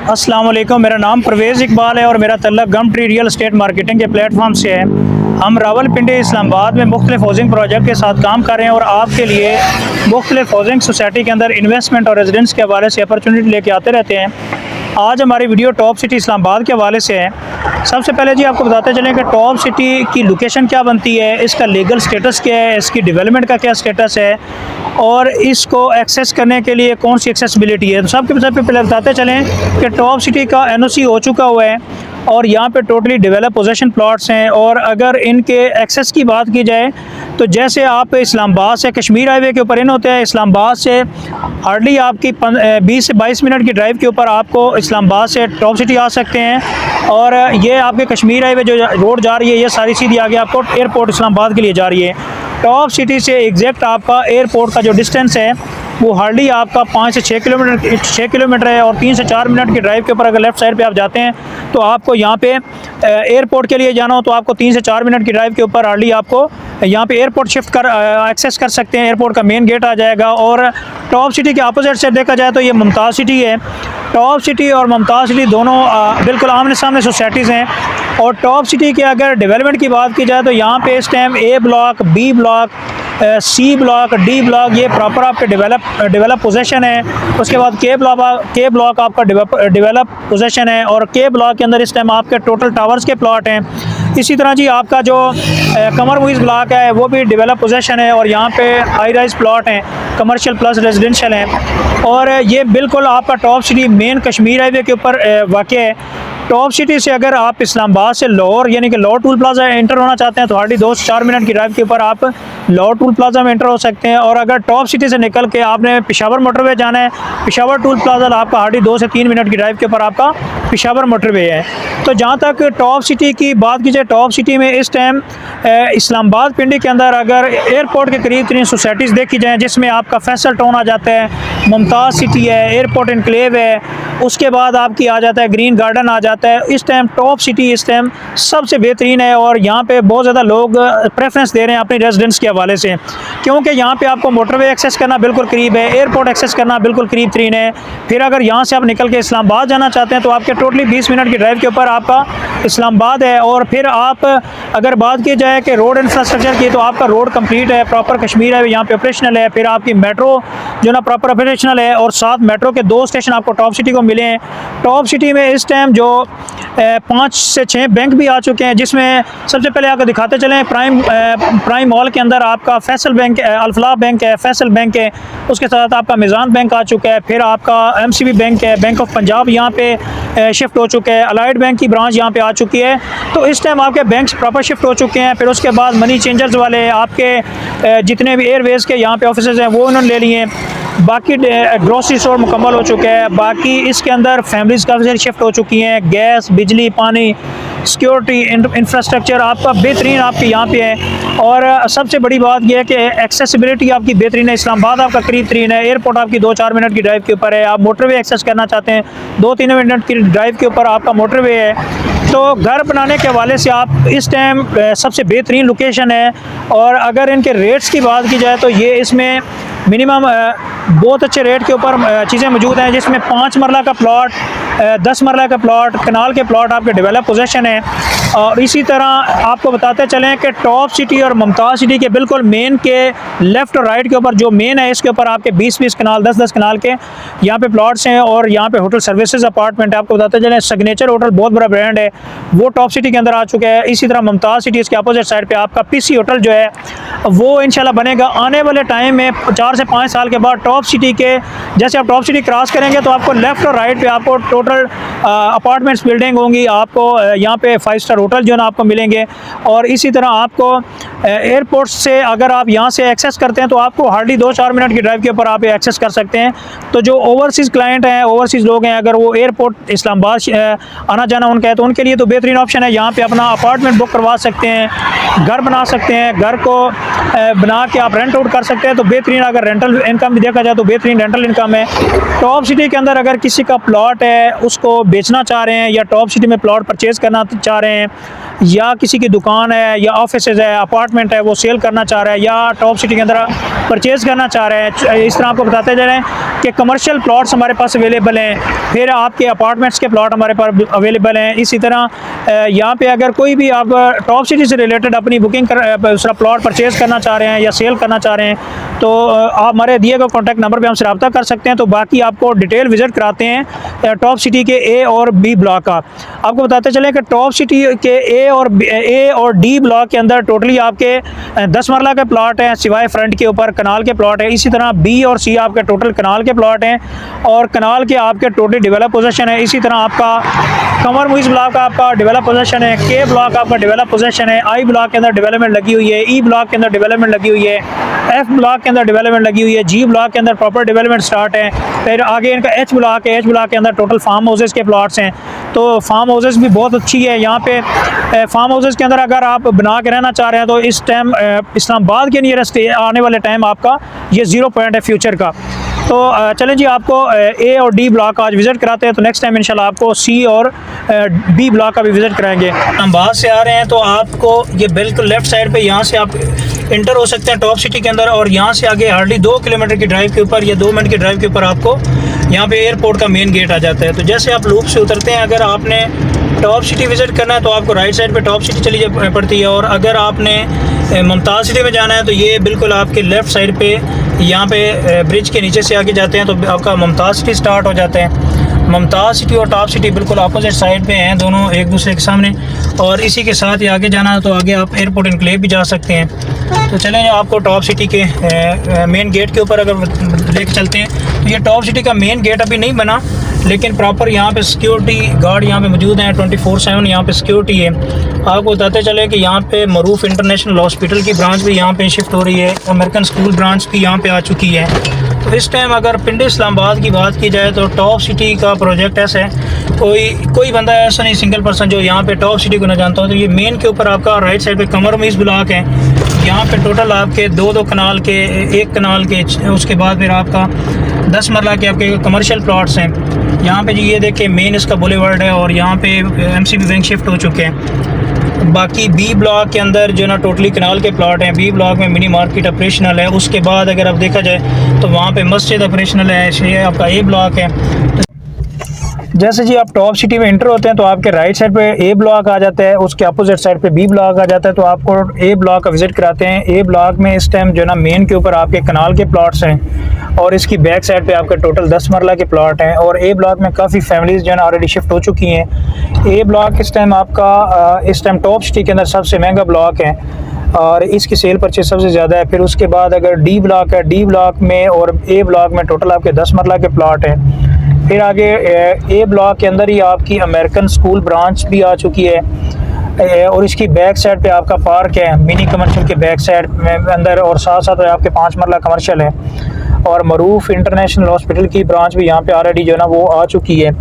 अस्सलाम वालेकुम, मेरा नाम परवेज़ इकबाल है और मेरा तल्लक गम ट्री रियल एस्टेट मार्केटिंग के प्लेटफॉर्म से है। हम रावलपिंडी इस्लामाबाद में मुख्तलिफ हाउसिंग प्रोजेक्ट के साथ काम कर रहे हैं और आपके लिए मुख्तलिफ हाउसिंग सोसाइटी के अंदर इन्वेस्टमेंट और रेजिडेंस के हवाले से अपॉर्चुनिटी लेके आते रहते हैं। आज हमारी वीडियो टॉप सिटी इस्लामाबाद के हवाले से है। सबसे पहले जी आपको बताते चलें कि टॉप सिटी की लोकेशन क्या बनती है, इसका लीगल स्टेटस क्या है, इसकी डेवलपमेंट का क्या स्टेटस है और इसको एक्सेस करने के लिए कौन सी एक्सेसिबिलिटी है। तो सबसे पहले बताते चलें कि टॉप सिटी का एनओसी हो चुका हुआ है और यहाँ पे टोटली डेवलप पोजीशन प्लॉट्स हैं। और अगर इनके एक्सेस की बात की जाए तो जैसे आप इस्लामाबाद से कश्मीर हाईवे के ऊपर इन होते हैं, इस्लामाबाद से हार्डली आपकी 20 से 22 मिनट की ड्राइव के ऊपर आपको इस्लामाबाद से टॉप सिटी आ सकते हैं। और ये आपके कश्मीर हाईवे जो रोड जा रही है ये सारी सीधी आगे आपको एयरपोर्ट इस्लामाबाद के लिए जा रही है। टॉप सिटी से एग्जैक्ट आपका एयरपोर्ट का जो डिस्टेंस है वो हार्डली आपका 5 से 6 किलोमीटर है। और 3 से 4 मिनट की ड्राइव के ऊपर अगर लेफ़्ट साइड पे आप जाते हैं तो आपको यहाँ पे एयरपोर्ट के लिए जाना हो तो आपको 3 से 4 मिनट की ड्राइव के ऊपर हार्डली आपको यहाँ पे एयरपोर्ट शिफ्ट कर एक्सेस कर सकते हैं। एयरपोर्ट का मेन गेट आ जाएगा। और टॉप सिटी के अपोजिट से देखा जाए तो ये मुमताज़ सिटी है। टॉप सिटी और मुमताज़ सिटी दोनों बिल्कुल आमने सामने सोसाइटीज़ हैं। और टॉप सिटी के अगर डेवलपमेंट की बात की जाए तो यहाँ पे इस time A block, B block, C block, D block ये प्रॉपर आपके डेवलप पोजीशन है। उसके बाद के ब्लॉक आपका डेवलप पोजीशन है। और के ब्लॉक के अंदर इस टाइम आपके टोटल टावर्स के प्लॉट हैं। इसी तरह जी आपका जो कमर मुइज़ ब्लॉक है वो भी डेवलप पोजीशन है और यहाँ पे हाई राइज प्लॉट हैं, कमर्शियल प्लस रेजिडेंशियल हैं। और ये बिल्कुल आपका top city main Kashmir highway के ऊपर वाक़ है। टॉप सिटी से अगर आप इस्लामाबाद से लाहौर यानी कि लाहौर टूल प्लाजा एंटर होना चाहते हैं तो हार्डली 2 से 4 मिनट की ड्राइव के ऊपर आप लाहौर टूल प्लाजा में एंटर हो सकते हैं। और अगर टॉप सिटी से निकल के आपने पेशावर मोटरवे जाना है, पेशावर टूल प्लाजा आपका हार्डली 2 से 3 मिनट की ड्राइव के ऊपर आपका पेशावर मोटरवे है। तो जहाँ तक टॉप सिटी की बात की जाए, टॉप सिटी में इस टाइम इस्लामाबाद पिंडी के अंदर अगर एयरपोर्ट के करीब 3 सोसाइटीज़ देखी जाएँ जिसमें आपका फैसल टाउन आ जाता है, मुमताज़ सिटी है, एयरपोर्ट इनक्लेव है, उसके बाद आपकी आ जाता है ग्रीन गार्डन आ जाता है। इस टाइम टॉप सिटी इस टाइम सबसे बेहतरीन है और यहाँ पे बहुत ज़्यादा लोग प्रेफरेंस दे रहे हैं अपनी रेजिडेंस के हवाले से, क्योंकि यहाँ पे आपको मोटरवे एक्सेस करना बिल्कुल करीब है, एयरपोर्ट एक्सेस करना बिल्कुल करीब तरीन है। फिर अगर यहाँ से आप निकल के इस्लामाबाद जाना चाहते हैं तो आपके टोटली 20 मिनट की ड्राइव के ऊपर आपका इस्लामाबाद है। और फिर आप अगर बात की जाए कि रोड इंफ्रास्ट्रक्चर की तो आपका रोड कंप्लीट है, प्रॉपर कश्मीर है यहाँ पे ऑपरेशनल है। फिर आपकी मेट्रो जो ना प्रॉपर ऑपरेशनल है और साथ मेट्रो के 2 स्टेशन आपको टॉप सिटी को मिले हैं। टॉप सिटी में इस टाइम जो 5 से 6 बैंक भी आ चुके हैं, जिसमें सबसे पहले आपको दिखाते चलें प्राइम मॉल के अंदर आपका फैसल बैंक, अल्फलाह बैंक है, फैसल बैंक है, उसके साथ आपका मिज़ान बैंक आ चुका है। फिर आपका MCB बैंक है, बैंक ऑफ पंजाब यहाँ पे शिफ्ट हो चुका है, अलाइड बैंक की ब्रांच यहाँ पे आ चुकी है। तो इस टाइम आपके बैंक्स प्रॉपर शिफ्ट हो चुके हैं। फिर उसके बाद मनी चेंजर्स वाले आपके जितने भी एयरवेज़ के यहाँ पे ऑफिसेज़ हैं वो उन्होंने ले लिए हैं। बाकी ग्रोसरी स्टोर मुकम्मल हो चुका है। बाकी इसके अंदर फैमिलीज़ काफ़ी सारी शिफ्ट हो चुकी हैं। गैस, बिजली, पानी, सिक्योरिटी, इंफ्रास्ट्रक्चर आपका बेहतरीन आपके यहाँ पे है। और सबसे बड़ी बात यह है कि एक्सेसिबिलिटी आपकी बेहतरीन है। इस्लामाबाद आपका करीब तरीन है, एयरपोर्ट आपकी 2-4 मिनट की ड्राइव के ऊपर है। आप मोटरवे एक्सेस करना चाहते हैं 2-3 मिनट की ड्राइव के ऊपर आपका मोटरवे है। तो घर बनाने के हवाले से आप इस टाइम सबसे बेहतरीन लोकेशन है। और अगर इनके रेट्स की बात की जाए तो ये इसमें मिनिमम बहुत अच्छे रेट के ऊपर चीज़ें मौजूद हैं, जिसमें 5 मरला का प्लॉट, 10 मरला का प्लॉट, कनाल के प्लॉट आपके डेवलप पोजीशन है। और इसी तरह आपको बताते चलें कि टॉप सिटी और मुमताज़ सिटी के बिल्कुल मेन के लेफ़्ट और राइट के ऊपर जो मेन है इसके ऊपर आपके 20-20 कनाल, 10-10 कनाल के यहाँ पे प्लॉट्स हैं। और यहाँ पे होटल सर्विसेज अपार्टमेंट है। आपको बताते चलें सिग्नेचर होटल बहुत बड़ा ब्रांड है, वो टॉप सिटी के अंदर आ चुका है। इसी तरह मुमताज़ सिटी इसके अपोजिट साइड पर आपका PC होटल जो है वो इंशाल्लाह बनेगा आने वाले टाइम में 4 से 5 साल के बाद। टॉप सिटी के जैसे आप टॉप सिटी क्रॉस करेंगे तो आपको लेफ़्ट और राइट पे आपको टोटल अपार्टमेंट्स बिल्डिंग होंगी। आपको यहाँ पे 5 स्टार होटल जो है ना आपको मिलेंगे। और इसी तरह आपको एयरपोर्ट से अगर आप यहाँ से एक्सेस करते हैं तो आपको हार्डली 2-4 मिनट की ड्राइव के ऊपर आप एक्सेस कर सकते हैं। तो जो ओवरसीज़ क्लाइंट हैं, ओवरसीज़ लोग हैं, अगर वो एयरपोर्ट इस्लामाबाद आना जाना उनका है तो उनके लिए तो बेहतरीन ऑप्शन है। यहाँ पे अपना अपार्टमेंट बुक करवा सकते हैं घर बना सकते हैं, घर को बना के आप रेंट आउट कर सकते हैं। तो बेहतरीन, अगर रेंटल इनकम भी देखा जाए तो बेहतरीन रेंटल इनकम है। टॉप सिटी के अंदर अगर किसी का प्लॉट है, उसको बेचना चाह रहे हैं, या टॉप सिटी में प्लॉट परचेज़ करना चाह रहे हैं, या किसी की दुकान है या ऑफिसेज है, अपार्टमेंट है, वो सेल करना चाह रहा है, या टॉप सिटी के अंदर परचेज़ करना चाह रहे हैं, इस तरह आपको बताते जा रहे हैं कि कमर्शियल प्लॉट्स हमारे पास अवेलेबल हैं, फिर आपके अपार्टमेंट्स के प्लॉट हमारे पास अवेलेबल हैं। इसी तरह यहाँ पे अगर कोई भी आप टॉप सिटी से रिलेटेड अपनी बुकिंग दूसरा प्लॉट परचेज़ करना चाह रहे हैं या सेल करना चाह रहे हैं, तो आप हमारे दिए गए कॉन्टैक्ट नंबर पे हमसे रब्ता कर सकते हैं। तो बाकी आपको डिटेल विज़िट कराते हैं टॉप सिटी के ए और बी ब्लॉक का। आपको बताते चलें कि टॉप सिटी के ए और डी ब्लॉक के अंदर टोटली आपके 10 मरला के प्लॉट हैं, सिवाय फ्रंट के ऊपर कनाल के प्लॉट है। इसी तरह बी और सी आपके टोटल कनाल के प्लॉट हैं, और कनाल के आपके टोटली डेवलप पोजीशन है। इसी तरह आपका कमर मुइज़ ब्लॉक आपका डेवलप पोजीशन है, के ब्लॉक आपका डेवलप पोजीशन है, आई ब्लॉक के अंदर डेवलपमेंट लगी हुई है, ई ब्लॉक के अंदर डेवलपमेंट लगी हुई है, एफ ब्लॉक के अंदर डेवलपमेंट लगी हुई है, जी ब्लॉक के अंदर प्रॉपर डेवलपमेंट स्टार्ट है। फिर आगे इनका एच ब्लॉक है, एच ब्लॉक के अंदर टोटल फार्म हाउसेस के प्लॉट्स हैं। तो फार्म हाउसेस भी बहुत अच्छी है यहाँ पे। फार्म हाउसेस के अंदर अगर आप बना के रहना चाह रहे हैं तो इस टाइम इस्लामाबाद के नियरेस्ट आने वाले टाइम आपका ये 0 पॉइंट है फ्यूचर का। तो चलें जी, आपको ए और डी ब्लॉक आज विज़िट कराते हैं। तो नेक्स्ट टाइम इंशाल्लाह आपको सी और बी ब्लॉक का भी विज़िट कराएंगे। हम बाहर से आ रहे हैं तो आपको ये बिल्कुल लेफ़्ट साइड पे यहाँ से आप इंटर हो सकते हैं टॉप सिटी के अंदर, और यहाँ से आगे हार्डली 2 किलोमीटर की ड्राइव के ऊपर या 2 मिनट की ड्राइव के ऊपर आपको यहाँ पे एयरपोर्ट का मेन गेट आ जाता है। तो जैसे आप लूप से उतरते हैं, अगर आपने टॉप सिटी विज़िट करना है तो आपको राइट साइड पे टॉप सिटी चली पड़ती है, और अगर आपने मुमताज़ सिटी में जाना है तो ये बिल्कुल आपके लेफ़्ट साइड पे यहाँ पे ब्रिज के नीचे से आगे जाते हैं तो आपका मुमताज़ सिटी स्टार्ट हो जाते हैं। मुमताज़ सिटी और टॉप सिटी बिल्कुल अपोजिट साइड पे हैं, दोनों एक दूसरे के सामने। और इसी के साथ ही आगे जाना है तो आगे आप एयरपोर्ट इनक्लेव भी जा सकते हैं। तो चलें आपको टॉप सिटी के मेन गेट के ऊपर अगर लेके चलते हैं, तो ये टॉप सिटी का मेन गेट अभी नहीं बना, लेकिन प्रॉपर यहाँ पे सिक्योरिटी गार्ड यहाँ पे मौजूद हैं, 24/7 यहाँ पे सिक्योरिटी है। आपको बताते चले कि यहाँ पे मरूफ इंटरनेशनल हॉस्पिटल की ब्रांच भी यहाँ पे शिफ्ट हो रही है, अमेरिकन स्कूल ब्रांच भी यहाँ पे आ चुकी है। तो इस टाइम अगर पिंडी इस्लामाबाद की बात की जाए तो टॉप सिटी का प्रोजेक्ट ऐसा है, कोई बंदा ऐसा नहीं, सिंगल पर्सन जो यहाँ पे टॉप सिटी को ना जानता हो। तो ये मेन के ऊपर आपका राइट साइड पे कमर मुइज़ ब्लॉक है। यहाँ पे टोटल आपके 2-2 कनाल के, 1 कनाल के, उसके बाद फिर आपका 10 मरला के आपके कमर्शियल प्लॉट्स हैं। यहाँ पे जी ये देखिए मेन इसका बुलेवर्ड है, और यहाँ पे एमसीबी बैंक शिफ्ट हो चुके हैं। बाकी बी ब्लॉक के अंदर जो ना टोटली कनाल के प्लॉट हैं। बी ब्लॉक में मिनी मार्केट ऑपरेशनल है। उसके बाद अगर आप देखा जाए तो वहाँ पे मस्जिद ऑपरेशनल है। ये आपका ए ब्लॉक है। जैसे जी आप टॉप सिटी में इंटर होते हैं तो आपके राइट साइड पे ए ब्लॉक आ जाता है, उसके अपोजिट साइड पे बी ब्लॉक आ जाता है। तो आपको ए ब्लॉक का विज़िट कराते हैं। ए ब्लॉक में इस टाइम जो ना मेन के ऊपर आपके कनाल के प्लॉट्स हैं, और इसकी बैक साइड पे आपके टोटल 10 मरला के प्लॉट हैं। और ए ब्लॉक में काफ़ी फैमिलीज़ जो है ना ऑलरेडी शिफ्ट हो चुकी हैं। ए ब्लॉक इस टाइम आपका इस टाइम टॉप सिटी के अंदर सबसे महंगा ब्लॉक है, और इसकी सेल परचेज सबसे ज़्यादा है। फिर उसके बाद अगर डी ब्लॉक है, डी ब्लॉक में और ए ब्लॉक में टोटल आपके 10 मरला के प्लॉट हैं। फिर आगे ए ब्लॉक के अंदर ही आपकी अमेरिकन स्कूल ब्रांच भी आ चुकी है, और इसकी बैक साइड पे आपका पार्क है मिनी कमर्शियल के बैक साइड में अंदर, और साथ साथ आपके 5 मरला कमर्शियल है। और मरूफ इंटरनेशनल हॉस्पिटल की ब्रांच भी यहाँ पे ऑलरेडी जो है ना वो आ चुकी है।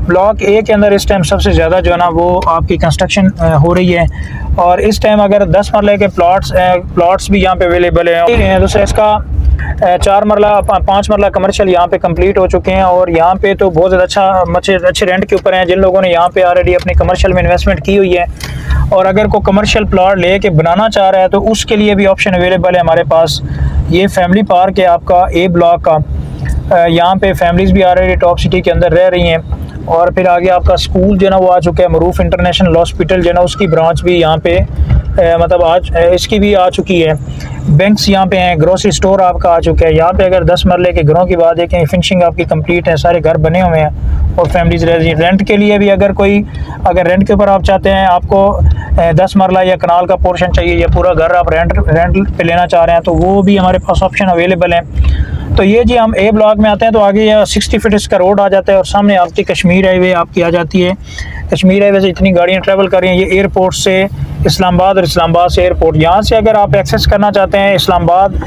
ब्लॉक ए के अंदर इस टाइम सबसे ज़्यादा जो है ना वो आपकी कंस्ट्रक्शन हो रही है, और इस टाइम अगर 10 मरले के प्लॉट्स भी यहाँ पे अवेलेबल हैं। दूसरा इसका 4 मरला 5 मरला कमर्शियल यहाँ पे कंप्लीट हो चुके हैं, और यहाँ पे तो बहुत ज़्यादा अच्छे रेंट के ऊपर हैं। जिन लोगों ने यहाँ पे ऑलरेडी अपनी कमर्शियल में इन्वेस्टमेंट की हुई है, और अगर कोई कमर्शियल प्लॉट ले के बनाना चाह रहा है तो उसके लिए भी ऑप्शन अवेलेबल है हमारे पास। ये फैमिली पार्क है आपका ए ब्लॉक का। यहाँ पे फैमिलीज़ भी ऑलरेडी टॉप सिटी के अंदर रह रही हैं। और फिर आगे आपका स्कूल जो है ना वो आ चुका है। मरूफ इंटरनेशनल हॉस्पिटल जो है ना उसकी ब्रांच भी यहाँ पे मतलब आज इसकी भी आ चुकी है। बैंक्स यहाँ पे हैं, ग्रोसरी स्टोर आपका आ चुका है। यहाँ पे अगर 10 मरले के घरों की बात देखें, फिनिशिंग आपकी कंप्लीट है, सारे घर बने हुए हैं और फैमिलीज रह रही हैं। रेंट के लिए भी अगर रेंट के ऊपर आप चाहते हैं, आपको 10 मरला या कनाल का पोर्शन चाहिए या पूरा घर आप रेंट पे लेना चाह रहे हैं, तो वो भी हमारे पास ऑप्शन अवेलेबल है। तो ये जी हम ए ब्लॉक में आते हैं तो आगे 60 फीट इसका रोड आ जाता है, और सामने आपकी कश्मीर हाईवे आपकी आ जाती है। कश्मीर हाईवे से इतनी गाड़ियाँ ट्रैवल कर रही हैं, ये एयरपोर्ट से इस्लामाबाद और इस्लामाबाद से एयरपोर्ट। यहाँ से अगर आप एक्सेस करना चाहते हैं इस्लामाबाद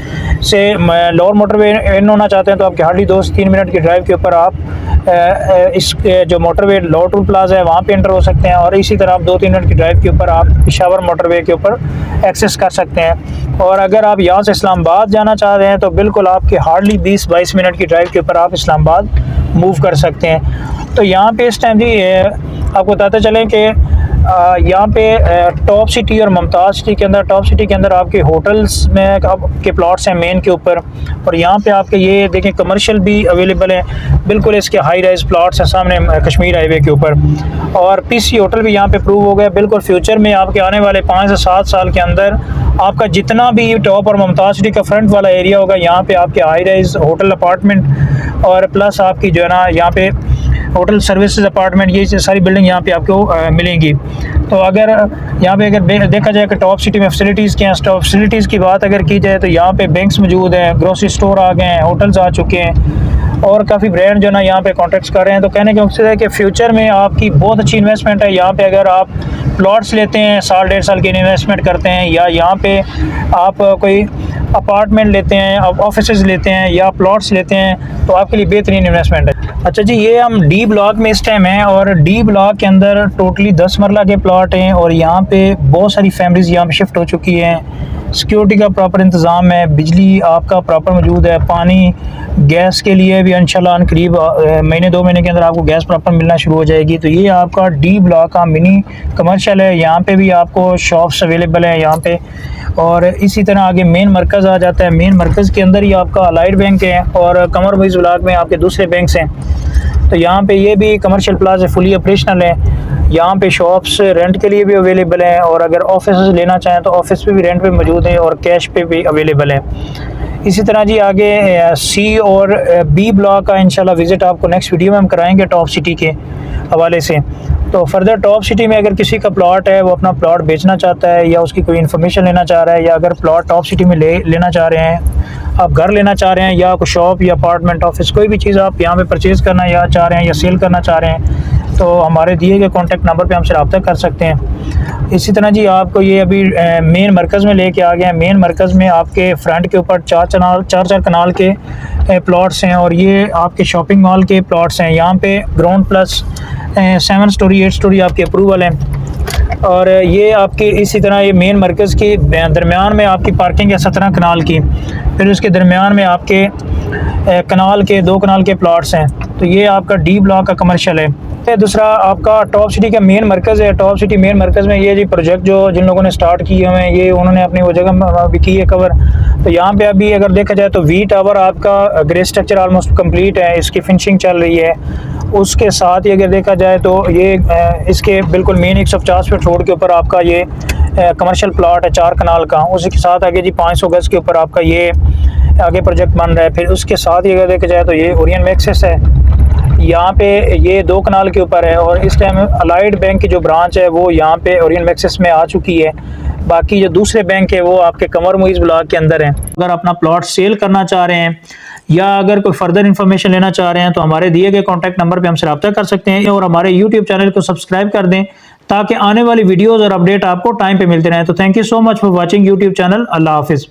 से लोअर मोटरवे इन होना चाहते हैं तो आपके हार्डली 2 से 3 मिनट की ड्राइव के ऊपर आप इस जो मोटरवे लोअर टोल प्लाजा है वहाँ पे एंटर हो सकते हैं, और इसी तरह आप 2-3 मिनट की ड्राइव के ऊपर आप पेशावर मोटरवे के ऊपर एक्सेस कर सकते हैं। और अगर आप यहाँ से इस्लामाबाद जाना चाह रहे हैं तो बिल्कुल आपके हार्डली 20-22 मिनट की ड्राइव के ऊपर आप इस्लामाबाद मूव कर सकते हैं। तो यहाँ पे इस टाइम जी आपको बताते चलें कि यहाँ पे टॉप सिटी और मुमताज़ सिटी के अंदर, टॉप सिटी के अंदर आपके होटल्स में आपके प्लॉट्स हैं मेन के ऊपर, और यहाँ पे आपके ये देखें कमर्शियल भी अवेलेबल है, बिल्कुल इसके हाई राइज प्लॉट्स हैं सामने कश्मीर हाईवे के ऊपर। और पीसी होटल भी यहाँ पे प्रूव हो गया। बिल्कुल फ्यूचर में आपके आने वाले 5 से 7 साल के अंदर आपका जितना भी टॉप और मुमताज़ सिटी का फ्रंट वाला एरिया होगा यहाँ पे आपके हाई राइज होटल अपार्टमेंट और प्लस आपकी जो है ना यहाँ पे होटल सर्विसेज अपार्टमेंट, ये सारी बिल्डिंग यहाँ पे आपको मिलेंगी। तो अगर यहाँ पे अगर देखा जाए कि टॉप सिटी में फैसिलिटीज़ क्या हैं, टॉप फैसिलिटीज़ की बात अगर की जाए तो यहाँ पे बैंक्स मौजूद हैं, ग्रोसरी स्टोर आ गए हैं, होटल्स आ चुके हैं, और काफ़ी ब्रांड जो है ना यहाँ पे कॉन्टैक्ट्स कर रहे हैं। तो कहने का मकसद है कि फ्यूचर में आपकी बहुत अच्छी इन्वेस्टमेंट है यहाँ पे। अगर आप प्लॉट्स लेते हैं, 1.5 साल की इन्वेस्टमेंट करते हैं, या यहाँ पे आप कोई अपार्टमेंट लेते हैं, ऑफिसेज लेते हैं या प्लॉट्स लेते हैं, तो आपके लिए बेहतरीन इन्वेस्टमेंट है। अच्छा जी, ये हम डी ब्लॉक में इस टाइम हैं, और डी ब्लॉक के अंदर टोटली 10 मरला के प्लॉट हैं, और यहाँ पे बहुत सारी फैमिलीज़ यहाँ पे शिफ्ट हो चुकी हैं। सिक्योरिटी का प्रॉपर इंतज़ाम है, बिजली आपका प्रॉपर मौजूद है, पानी गैस के लिए भी इंशाल्लाह करीब महीने 2 महीने के अंदर आपको गैस प्रॉपर मिलना शुरू हो जाएगी। तो ये आपका डी ब्लॉक का मिनी कमर्शियल है। यहाँ पे भी आपको शॉप्स अवेलेबल हैं यहाँ पे, और इसी तरह आगे मेन मरकज़ आ जाता है। मेन मरकज़ के अंदर ही आपका अलाइड बैंक है, और कमर मुइज़ ब्लॉक में आपके दूसरे बैंक्स हैं। तो यहाँ पे ये भी कमर्शियल प्लाजा फुली ऑपरेशनल है। यहाँ पे शॉप्स रेंट के लिए भी अवेलेबल हैं, और अगर ऑफिस लेना चाहें तो ऑफिस पे भी रेंट पे मौजूद है, और कैश पे भी अवेलेबल है। इसी तरह जी आगे सी और बी ब्लॉक का इंशाल्लाह विज़िट आपको नेक्स्ट वीडियो में हम कराएंगे टॉप सिटी के हवाले से। तो फर्दर टॉप सिटी में अगर किसी का प्लॉट है, वो अपना प्लॉट बेचना चाहता है, या उसकी कोई इन्फॉर्मेशन लेना चाह रहा है, या अगर प्लॉट टॉप सिटी में लेना चाह रहे हैं, आप घर लेना चाह रहे हैं, या कोई शॉप या अपार्टमेंट ऑफिस कोई भी चीज़ आप यहाँ पे परचेज़ करना या चाह रहे हैं या सेल करना चाह रहे हैं, तो हमारे दिए गए कॉन्टैक्ट नंबर पे हमसे रब्ता कर सकते हैं। इसी तरह जी आपको ये अभी मेन मरकज़ में लेके आ गए हैं। मेन मरकज़ में आपके फ्रंट के ऊपर 4 कनाल के प्लॉट्स हैं, और ये आपके शॉपिंग मॉल के प्लॉट्स हैं। यहाँ पे ग्राउंड प्लस 7 स्टोरी 8 स्टोरी आपके अप्रूवल हैं, और ये आपके इसी तरह ये मेन मरकज़ के दरमियान में आपकी पार्किंग है 17 कनाल की। फिर उसके दरमियान में आपके कनाल के 2 कनाल के प्लॉट्स हैं। तो ये आपका डी ब्लॉक का कमर्शियल है। दूसरा आपका टॉप सिटी का मेन मरकज़ है। टॉप सिटी मेन मरकज़ में ये जी प्रोजेक्ट जो जिन लोगों ने स्टार्ट किए हुए हैं, ये उन्होंने अपनी वो जगह भी की है कवर। तो यहाँ पे अभी अगर देखा जाए तो वी टावर आपका ग्रे स्ट्रक्चर ऑलमोस्ट कंप्लीट है, इसकी फिनिशिंग चल रही है। उसके साथ ही अगर देखा जाए तो ये इसके बिल्कुल मेन 150 फीट रोड के ऊपर आपका ये कमर्शियल प्लॉट है 4 कनाल का। उसी के साथ आगे जी 500 गज के ऊपर आपका ये आगे प्रोजेक्ट बन रहा है। फिर उसके साथ ही अगर देखा जाए तो ये ओरियन मैक्सिस है, यहाँ पे ये 2 कनाल के ऊपर है, और इस टाइम अलाइड बैंक की जो ब्रांच है वो यहाँ पे ओरियन मैक्सिस में आ चुकी है। बाकी जो दूसरे बैंक है वो आपके कमर मुइज़ ब्लॉक के अंदर हैं। अगर अपना प्लॉट सेल करना चाह रहे हैं या अगर कोई फर्दर इन्फॉर्मेशन लेना चाह रहे हैं तो हमारे दिए गए कॉन्टैक्ट नंबर पे हमसे रब्ता कर सकते हैं, और हमारे यूट्यूब चैनल को सब्सक्राइब कर दें ताकि आने वाली वीडियोज़ और अपडेट आपको टाइम पे मिलते रहें। तो thank you so much for watching YouTube channel. अल्लाह हाफिज़।